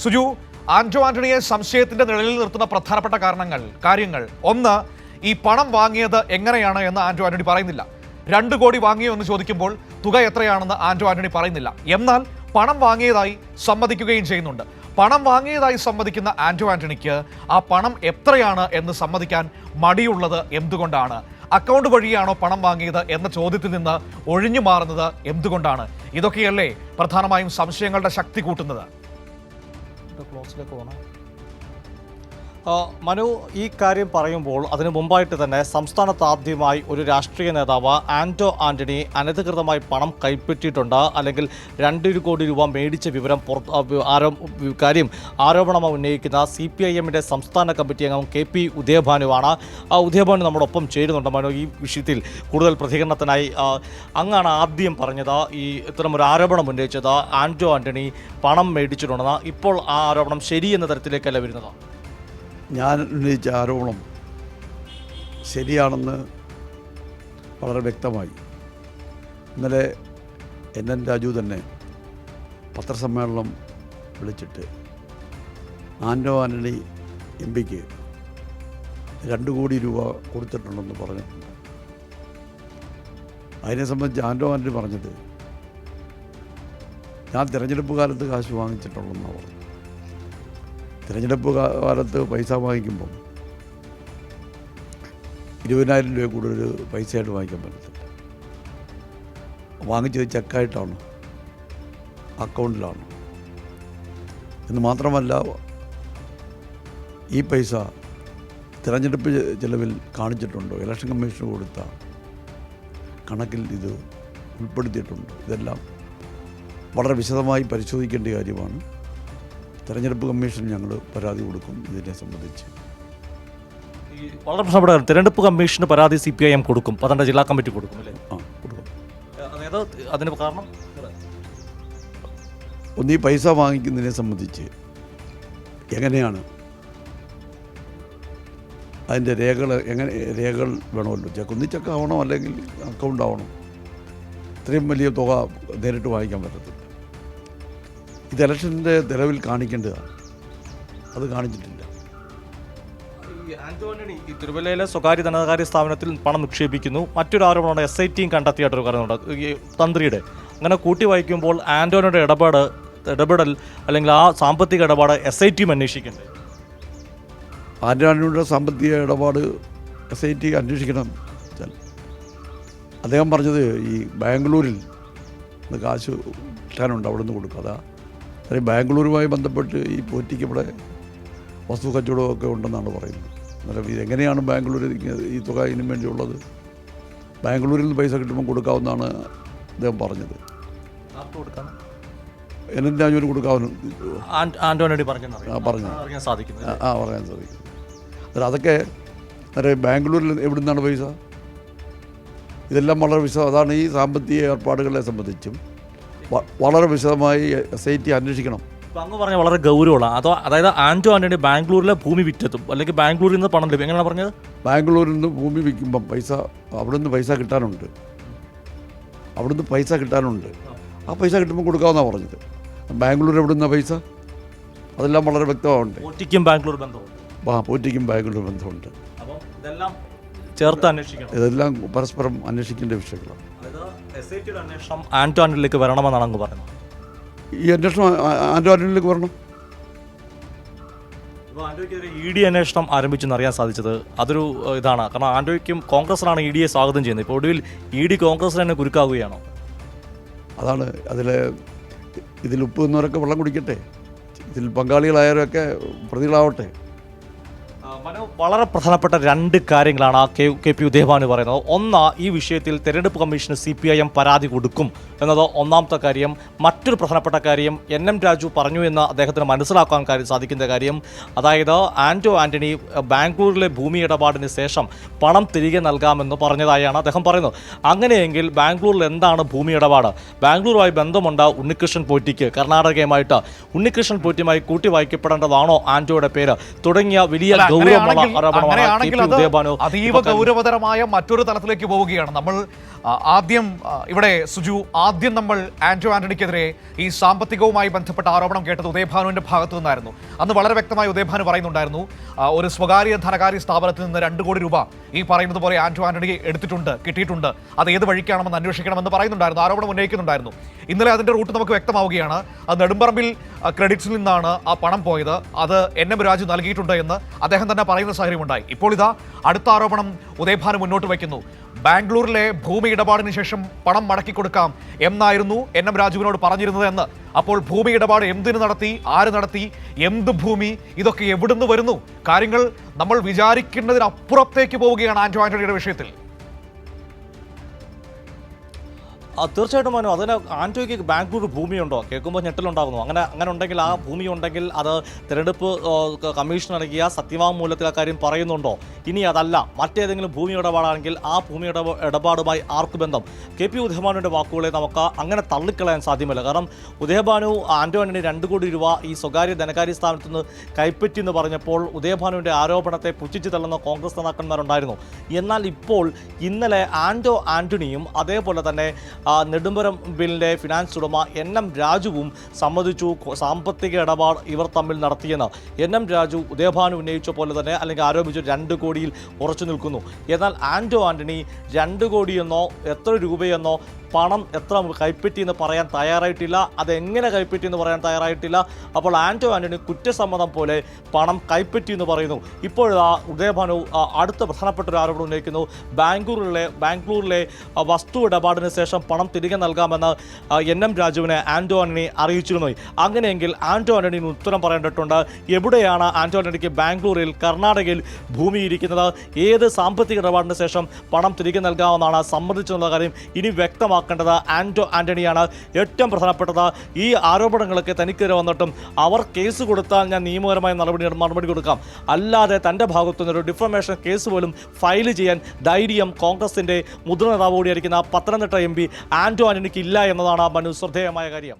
സുജു, ആന്റോ ആന്റണിയെ സംശയത്തിന്റെ നിഴലിൽ നിർത്തുന്ന പ്രധാനപ്പെട്ട കാര്യങ്ങൾ ഒന്ന്, ഈ പണം വാങ്ങിയത് എങ്ങനെയാണ് എന്ന് ആന്റോ ആന്റണി പറയുന്നില്ല. 2 കോടി വാങ്ങിയോ എന്ന് ചോദിക്കുമ്പോൾ തുക എത്രയാണെന്ന് ആന്റോ ആന്റണി പറയുന്നില്ല. എന്നാൽ പണം വാങ്ങിയതായി സമ്മതിക്കുകയും ചെയ്യുന്നുണ്ട്. പണം വാങ്ങിയതായി സമ്മതിക്കുന്ന ആന്റോ ആന്റണിക്ക് ആ പണം എത്രയാണ് എന്ന് സമ്മതിക്കാൻ മടിയുള്ളത് എന്തുകൊണ്ടാണ്? അക്കൗണ്ട് വഴിയാണോ പണം വാങ്ങിയത് എന്ന ചോദ്യത്തിൽ നിന്ന് ഒഴിഞ്ഞു മാറുന്നത് എന്തുകൊണ്ടാണ്? ഇതൊക്കെയല്ലേ പ്രധാനമായും സംശയങ്ങളുടെ ശക്തി കൂട്ടുന്നത്? മനു, ഈ കാര്യം പറയുമ്പോൾ അതിനു മുമ്പായിട്ട് തന്നെ സംസ്ഥാനത്ത് ആദ്യമായി ഒരു രാഷ്ട്രീയ നേതാവ് ആന്റോ ആന്റണി അനധികൃതമായി പണം കൈപ്പറ്റിയിട്ടുണ്ട്, അല്ലെങ്കിൽ 2 കോടി രൂപ മേടിച്ച വിവരം ആരോപണം ഉന്നയിക്കുന്ന CPIM-ന്റെ സംസ്ഥാന കമ്മിറ്റി അംഗം KP ഉദയഭാനുവാണ്. ഉദയഭാനു നമ്മോടൊപ്പം ചേരുന്നുണ്ട്. മനു, ഈ വിഷയത്തിൽ കൂടുതൽ പ്രതികരണത്തിനായി അങ്ങാണ് ആദ്യം പറഞ്ഞത് ഇത്തരമൊരു ആരോപണം ഉന്നയിച്ചത് ആന്റോ ആന്റണി പണം മേടിച്ചിട്ടുണ്ടെന്ന്. ഇപ്പോൾ ആ ആരോപണം ശരിയെന്ന തരത്തിലേക്കല്ല വരുന്നത്. ഞാൻ ഉന്നയിച്ച ആരോപണം ശരിയാണെന്ന് വളരെ വ്യക്തമായി. ഇന്നലെ NN രാജു തന്നെ പത്രസമ്മേളനം വിളിച്ചിട്ട് ആന്റോ ആന്റണി MP-ക്ക് 2 കോടി രൂപ കൊടുത്തിട്ടുണ്ടെന്ന് പറഞ്ഞിട്ടുണ്ട്. അതിനെ സംബന്ധിച്ച് ആന്റോ ആന്റണി പറഞ്ഞത്, ഞാൻ തിരഞ്ഞെടുപ്പ് കാലത്ത് കാശ് വാങ്ങിച്ചിട്ടുള്ളതെന്നാണ് പറഞ്ഞത്. തിരഞ്ഞെടുപ്പ് കാലത്ത് പൈസ വാങ്ങിക്കുമ്പം 20,000 രൂപ കൂടുതൽ പൈസയായിട്ട് വാങ്ങിക്കാൻ പറ്റത്തില്ല. വാങ്ങിച്ചത് ചെക്കായിട്ടാണ്, അക്കൗണ്ടിലാണ്. എന്ന് മാത്രമല്ല, ഈ പൈസ തിരഞ്ഞെടുപ്പ് ചെലവിൽ കാണിച്ചിട്ടുണ്ടോ, ഇലക്ഷൻ കമ്മീഷന് കൊടുത്ത കണക്കിൽ ഇത് ഉൾപ്പെടുത്തിയിട്ടുണ്ടോ, ഇതെല്ലാം വളരെ വിശദമായി പരിശോധിക്കേണ്ട കാര്യമാണ്. തെരഞ്ഞെടുപ്പ് കമ്മീഷൻ ഞങ്ങൾ പരാതി കൊടുക്കും ഇതിനെ സംബന്ധിച്ച്. വളരെ പ്രധാനപ്പെട്ട തെരഞ്ഞെടുപ്പ് കമ്മീഷന് പരാതി CPIM കൊടുക്കും, 12 ജില്ലാ കമ്മിറ്റി കൊടുക്കും അല്ലേ? കൊടുക്കും. അതായത് അതിന് കാരണം ഒന്ന്, ഈ പൈസ വാങ്ങിക്കുന്നതിനെ സംബന്ധിച്ച് എങ്ങനെയാണ് അതിൻ്റെ രേഖകൾ വേണമല്ലോ. ചെക്ക് ആവണം, അല്ലെങ്കിൽ അക്കൗണ്ട് ആവണം. ഇത്രയും വലിയ തുക നേരിട്ട് വാങ്ങിക്കാൻ പറ്റത്തില്ല. ഇത് ഇലക്ഷൻ്റെ നിലവിൽ കാണിക്കേണ്ടതാണ്, അത് കാണിച്ചിട്ടില്ല. ആന്റോ ആന്റണി ഈ തിരുവല്ലയിലെ സ്വകാര്യ ധനകാര്യ സ്ഥാപനത്തിൽ പണം നിക്ഷേപിക്കുന്നു. മറ്റൊരു ആരോപണമാണ് SIT കണ്ടെത്തിയായിട്ടൊരു കാര്യമുണ്ട്, ഈ തന്ത്രിയുടെ. അങ്ങനെ കൂട്ടി വായിക്കുമ്പോൾ ആന്റോണിയുടെ ഇടപെടൽ അല്ലെങ്കിൽ ആ സാമ്പത്തിക ഇടപാട് SIT അന്വേഷിക്കണ്ടേ? ആന്റോ ആന്റണിയുടെ സാമ്പത്തിക ഇടപാട് SIT അന്വേഷിക്കണം. അദ്ദേഹം പറഞ്ഞത് ഈ ബാംഗ്ലൂരിൽ കാശ് കിട്ടാനുണ്ട്, അവിടെ നിന്ന് കൊടുക്കുക. അതാ അതായത് ബാംഗ്ലൂരുമായി ബന്ധപ്പെട്ട് ഈ പോറ്റിക്ക് ഇവിടെ വസ്തു കച്ചവടമൊക്കെ ഉണ്ടെന്നാണ് പറയുന്നത്. അന്നേരം ഇതെങ്ങനെയാണ് ബാംഗ്ലൂരിൽ ഈ തുക ഇതിനു വേണ്ടിയുള്ളത്? ബാംഗ്ലൂരിൽ നിന്ന് പൈസ കിട്ടുമ്പോൾ കൊടുക്കാവുന്നതാണ് അദ്ദേഹം പറഞ്ഞത്. NN രാജുവിന് കൊടുക്കാവുന്ന പറയാൻ സാധിക്കും. അതൊക്കെ ബാംഗ്ലൂരിൽ എവിടെ നിന്നാണ് പൈസ? ഇതെല്ലാം വളരെ അതാണ് ഈ സാമ്പത്തിക ഏർപ്പാടുകളെ സംബന്ധിച്ചും വളരെ വിശദമായി SIT അന്വേഷിക്കണം. അങ്ങ് പറഞ്ഞ വളരെ ഗൗരവമാണ്. അതായത് ആന്റോ ആന്റണി ബാംഗ്ലൂരിലെ ഭൂമി വിറ്റതും അല്ലെങ്കിൽ ബാംഗ്ലൂരിൽ നിന്ന് പണം ലഭിക്കും, എങ്ങനെയാണ് പറഞ്ഞത്? ബാംഗ്ലൂരിൽ നിന്ന് ഭൂമി വിൽക്കുമ്പം അവിടുന്ന് പൈസ കിട്ടാനുണ്ട്. ആ പൈസ കിട്ടുമ്പോൾ കൊടുക്കാമെന്നാണ് പറഞ്ഞത്. ബാംഗ്ലൂർ എവിടെ നിന്നാണ് പൈസ? അതെല്ലാം വളരെ വ്യക്തമാവുണ്ട്. പോറ്റിക്കും ബാംഗ്ലൂർ ബന്ധമുണ്ട്. ഇതെല്ലാം ചേർത്ത് അന്വേഷിക്കണം. ഇതെല്ലാം പരസ്പരം അന്വേഷിക്കേണ്ട വിഷയങ്ങളാണ്. അന്വേഷണം ആന്റോ ആന്റണിയിലേക്ക് വരണമെന്നാണ് അങ്ങ് പറയുന്നത്. ഈ അന്വേഷണം ആന്റോ ആന്റണിയിലേക്ക് വരണം. ആന്റോയ്ക്കെതിരെ ED അന്വേഷണം ആരംഭിച്ചെന്ന് അറിയാൻ സാധിച്ചത് അതൊരു ഇതാണ്. കാരണം ആന്റോയ്ക്കും കോൺഗ്രസിനാണ് EDയെ സ്വാഗതം ചെയ്യുന്നത്. ഇപ്പോൾ ഒടുവിൽ ED കോൺഗ്രസിന് തന്നെ കുരുക്കാവുകയാണോ? അതാണ് ഇതിൽ ഉപ്പ് എന്നവരൊക്കെ വെള്ളം കുടിക്കട്ടെ, ഇതിൽ പങ്കാളികളായവരൊക്കെ പ്രതികളാവട്ടെ. വളരെ പ്രധാനപ്പെട്ട 2 കാര്യങ്ങളാണ് KP ഉദയഭാനു പറയുന്നത്. ഒന്ന്, ഈ വിഷയത്തിൽ തെരഞ്ഞെടുപ്പ് കമ്മീഷന് CPIM പരാതി കൊടുക്കും എന്നത് ഒന്നാമത്തെ കാര്യം. മറ്റൊരു പ്രധാനപ്പെട്ട കാര്യം NM രാജു പറഞ്ഞു എന്ന് അദ്ദേഹത്തിന് മനസ്സിലാക്കാൻ സാധിക്കുന്ന കാര്യം, അതായത് ആന്റോ ആന്റണി ബാംഗ്ലൂരിലെ ഭൂമി ഇടപാടിന് ശേഷം പണം തിരികെ നൽകാമെന്ന് പറഞ്ഞതായാണ് അദ്ദേഹം പറയുന്നത്. അങ്ങനെയെങ്കിൽ ബാംഗ്ലൂരിൽ എന്താണ് ഭൂമി ഇടപാട്? ബാംഗ്ലൂരുമായി ബന്ധമുണ്ട് ഉണ്ണികൃഷ്ണൻ പോറ്റിക്ക്, കർണാടകയുമായിട്ട് ഉണ്ണികൃഷ്ണൻ പോറ്റിയുമായി കൂട്ടി വായിക്കപ്പെടേണ്ടതാണോ ആന്റോയുടെ പേര് തുടങ്ങിയ വലിയ ഗൗരവ അങ്ങനെയാണെങ്കിൽ അത് അതീവ ഗൗരവതരമായ മറ്റൊരു തലത്തിലേക്ക് പോവുകയാണ്. നമ്മൾ ആദ്യം ഇവിടെ സുജു നമ്മൾ ആന്റോ ആന്റണിക്കെതിരെ ഈ സാമ്പത്തികവുമായി ബന്ധപ്പെട്ട ആരോപണം കേട്ടത് ഉദയഭാനുവിന്റെ ഭാഗത്തു നിന്നായിരുന്നു. അന്ന് വളരെ വ്യക്തമായി ഉദയഭാനു പറയുന്നുണ്ടായിരുന്നു, ഒരു സ്വകാര്യ ധനകാര്യ സ്ഥാപനത്തിൽ നിന്ന് 2 കോടി രൂപ ഈ പറയുന്നത് പോലെ ആന്റോ ആന്റണി എടുത്തിട്ടുണ്ട്, കിട്ടിയിട്ടുണ്ട്, അത് ഏത് വഴിക്കാണെന്ന് അന്വേഷിക്കണമെന്ന് പറയുന്നുണ്ടായിരുന്നു, ആരോപണം ഉന്നയിക്കുന്നുണ്ടായിരുന്നു. ഇന്നലെ അതിന്റെ റൂട്ട് നമുക്ക് വ്യക്തമാവുകയാണ്. അത് നെടുമ്പറമ്പിൽ ക്രെഡിറ്റ്സിൽ നിന്നാണ് ആ പണം പോയത്, അത് NM രാജു നൽകിയിട്ടുണ്ട് എന്ന് അദ്ദേഹം തന്നെ പറയുന്ന സാഹചര്യമുണ്ടായി. ഇപ്പോൾ ഇതാ അടുത്ത ആരോപണം ഉദയഭാനു മുന്നോട്ട് വയ്ക്കുന്നു. ബാംഗ്ലൂരിലെ ഭൂമി ഇടപാടിന് ശേഷം പണം മടക്കി കൊടുക്കാം എന്നായിരുന്നു NM രാജുവിനോട് പറഞ്ഞിരുന്നത് എന്ന്. അപ്പോൾ ഭൂമി ഇടപാട് എന്തിനു നടത്തി, ആര് നടത്തി, എന്ത് ഭൂമി, ഇതൊക്കെ എവിടുന്ന് വരുന്നു? കാര്യങ്ങൾ നമ്മൾ വിചാരിക്കുന്നതിനപ്പുറത്തേക്ക് പോവുകയാണ് ആന്റോ ആന്റണിയുടെ വിഷയത്തിൽ. തീർച്ചയായിട്ടും മനു, അതിന് ആന്റോയ്ക്ക് ബാംഗ്ലൂർ ഭൂമിയുണ്ടോ കേൾക്കുമ്പോൾ ഞെട്ടലുണ്ടാകുന്നു. അങ്ങനെ ഉണ്ടെങ്കിൽ ആ ഭൂമി ഉണ്ടെങ്കിൽ അത് തിരഞ്ഞെടുപ്പ് കമ്മീഷൻ നൽകിയ സത്യവാങ്മൂലത്തിൽ ആ കാര്യം പറയുന്നുണ്ടോ? ഇനി അതല്ല മറ്റേതെങ്കിലും ഭൂമി ഇടപാടാണെങ്കിൽ ആ ഭൂമി ഇടപാടുമായി ആർക്ക് ബന്ധം? KP ഉദയഭാനുവിൻ്റെ വാക്കുകളെ നമുക്ക് അങ്ങനെ തള്ളിക്കളയാൻ സാധ്യമല്ല. കാരണം ഉദയഭാനു ആന്റോ ആന്റണി 2 കോടി രൂപ ഈ സ്വകാര്യ ധനകാര്യ സ്ഥാപനത്തിൽ നിന്ന് കൈപ്പറ്റി എന്ന് പറഞ്ഞപ്പോൾ ഉദയഭാനുവിൻ്റെ ആരോപണത്തെ പുച്ഛിച്ച് തള്ളുന്ന കോൺഗ്രസ് നേതാക്കന്മാരുണ്ടായിരുന്നു. എന്നാൽ ഇപ്പോൾ ഇന്നലെ ആന്റോ ആന്റണിയും അതേപോലെ തന്നെ നെടുമ്പറമ്പിലിൻ്റെ ഫിനാൻസ് ഉടമ NM രാജുവും സമ്മതിച്ചു സാമ്പത്തിക ഇടപാട് ഇവർ തമ്മിൽ നടത്തിയെന്ന്. NM രാജു ഉദയഭാനു ഉന്നയിച്ച പോലെ തന്നെ അല്ലെങ്കിൽ ആരോപിച്ചു 2 കോടിയിൽ ഉറച്ചു നിൽക്കുന്നു. എന്നാൽ ആന്റോ ആന്റണി 2 കോടിയെന്നോ എത്ര രൂപയെന്നോ പണം എത്ര കൈപ്പറ്റിയെന്ന് പറയാൻ തയ്യാറായിട്ടില്ല, അതെങ്ങനെ കൈപ്പറ്റിയെന്ന് പറയാൻ തയ്യാറായിട്ടില്ല. അപ്പോൾ ആന്റോ ആന്റണി കുറ്റസമ്മതം പോലെ പണം കൈപ്പറ്റിയെന്ന് പറയുന്നു. ഇപ്പോഴാ ഉദയഭാനു അടുത്ത പ്രധാനപ്പെട്ട ഒരു ആരോപണം ഉന്നയിക്കുന്നു. ബാംഗ്ലൂരിലെ വസ്തു ഇടപാടിന് ശേഷം പണം തിരികെ നൽകാമെന്ന് NM രാജുവിനെ ആന്റോ ആന്റണി അറിയിച്ചിരുന്നു. അങ്ങനെയെങ്കിൽ ആന്റോ ആന്റണിന് ഉത്തരം പറയേണ്ടിട്ടുണ്ട്. എവിടെയാണ് ആന്റോ ആന്റണിക്ക് ബാംഗ്ലൂരിൽ കർണാടകയിൽ ഭൂമി ഇരിക്കുന്നത്? ഏത് സാമ്പത്തിക ഇടപാടിന് ശേഷം പണം തിരികെ നൽകാമെന്നാണ് സമ്മതിച്ചെന്നുള്ള കാര്യം ഇനി വ്യക്തമാക്കേണ്ടത് ആന്റോ ആന്റണിയാണ്. ഏറ്റവും പ്രധാനപ്പെട്ടത് ഈ ആരോപണങ്ങളൊക്കെ തനിക്കെതിരെ വന്നിട്ടും അവർ കേസ് കൊടുത്താൽ ഞാൻ നിയമപരമായ മറുപടി കൊടുക്കാം, അല്ലാതെ തൻ്റെ ഭാഗത്തുനിന്നൊരു ഡിഫമേഷൻ കേസ് പോലും ഫയൽ ചെയ്യാൻ ധൈര്യം കോൺഗ്രസിൻ്റെ മുതിർന്ന നേതാവ് കൂടിയായിരിക്കുന്ന പത്തനംതിട്ട MP ആന്റോ ആന്റണിക്ക് ഇല്ല എന്നതാണ് മനു ശ്രദ്ധേയമായ കാര്യം.